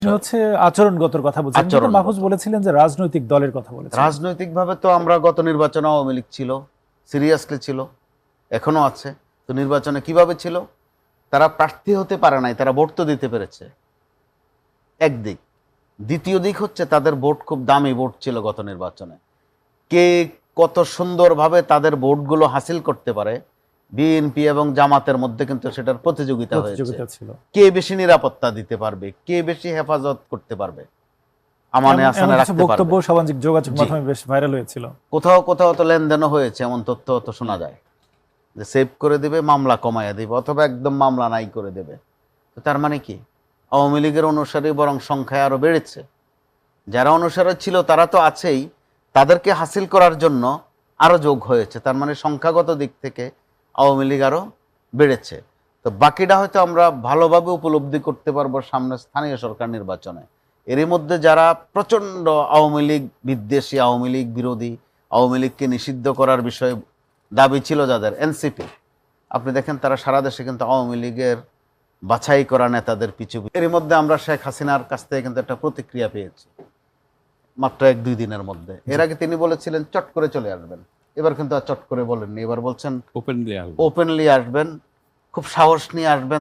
হচ্ছে আচরণগত কথা বলছেন, কিন্তু আচরণগত। মাহফুজ বলেছিলেন যে রাজনৈতিক দলের কথা বলেছেন। রাজনৈতিকভাবে তো আমরা গত নির্বাচনে আওয়ামী লীগ ছিল, সিরিয়াসলি ছিল, এখনো আছে। তো নির্বাচনে কিভাবে ছিল? তারা প্রার্থী হতে পারে নাই, তারা ভোট তো দিতে পেরেছে, একদিক। দ্বিতীয় দিক হচ্ছে তাদের ভোট খুব দামি ভোট ছিল গত নির্বাচনে। কে কত সুন্দরভাবে তাদের ভোটগুলো হাসিল করতে পারে, বিএনপি এবং জামাতের মধ্যে কিন্তু সেটার প্রতিযোগিতা হয়েছে। ছিল। কে বেশি নিরাপত্তা দিতে পারবে, কে বেশি হেফাজত করতে পারবে, আমানে এমন আসানে কিছু রাখতে বক্তব্য পারবে। সামাজিক যোগাযোগ জি। মাধ্যমে বেশ ভাইরাল হয়েছিল। কোথাও কোথাও তো লেনদেনও হয়েছে, এমন তথ্য তো শোনা যায় যে সেভ করে দেবে, মামলা কমাইয়া দেবে, অথবা একদম মামলা নাই করে দেবে। তো তার মানে কি, আওয়ামী লীগের অনুসারী বরং সংখ্যায় আরো বেড়েছে। যারা অনুসারী ছিল তারা তো আছেই, তাদেরকে হাসিল করার জন্য আরো যোগ হয়েছে। তার মানে সংখ্যাগত দিক থেকে আওয়ামী লীগ আরো বেড়েছে। তো বাকিটা হয়তো আমরা ভালোভাবে উপলব্ধি করতে পারবো সামনে স্থানীয় সরকার নির্বাচনে। এরই মধ্যে যারা প্রচণ্ড আওয়ামী লীগ বিদ্বেষী, আওয়ামী লীগ বিরোধী, আওয়ামী লীগকে নিষিদ্ধ করার বিষয়ে দাবি ছিল যাদের, এনসিপি, আপনি দেখেন তারা সারা দেশে কিন্তু আওয়ামী লীগের বাছাই করা নেতাদের পিছু। এরই মধ্যে আমরা শেখ হাসিনার কাছ থেকে কিন্তু একটা প্রতিক্রিয়া পেয়েছি মাত্র 1-2 দিনের মধ্যে। এর আগে তিনি বলেছিলেন চট করে চলে আসবেন, এবার কিন্তু আর চট করে বলেননি। এবার বলছেন ওপেনলি ওপেনলি আসবেন, খুব সাহস নিয়ে আসবেন।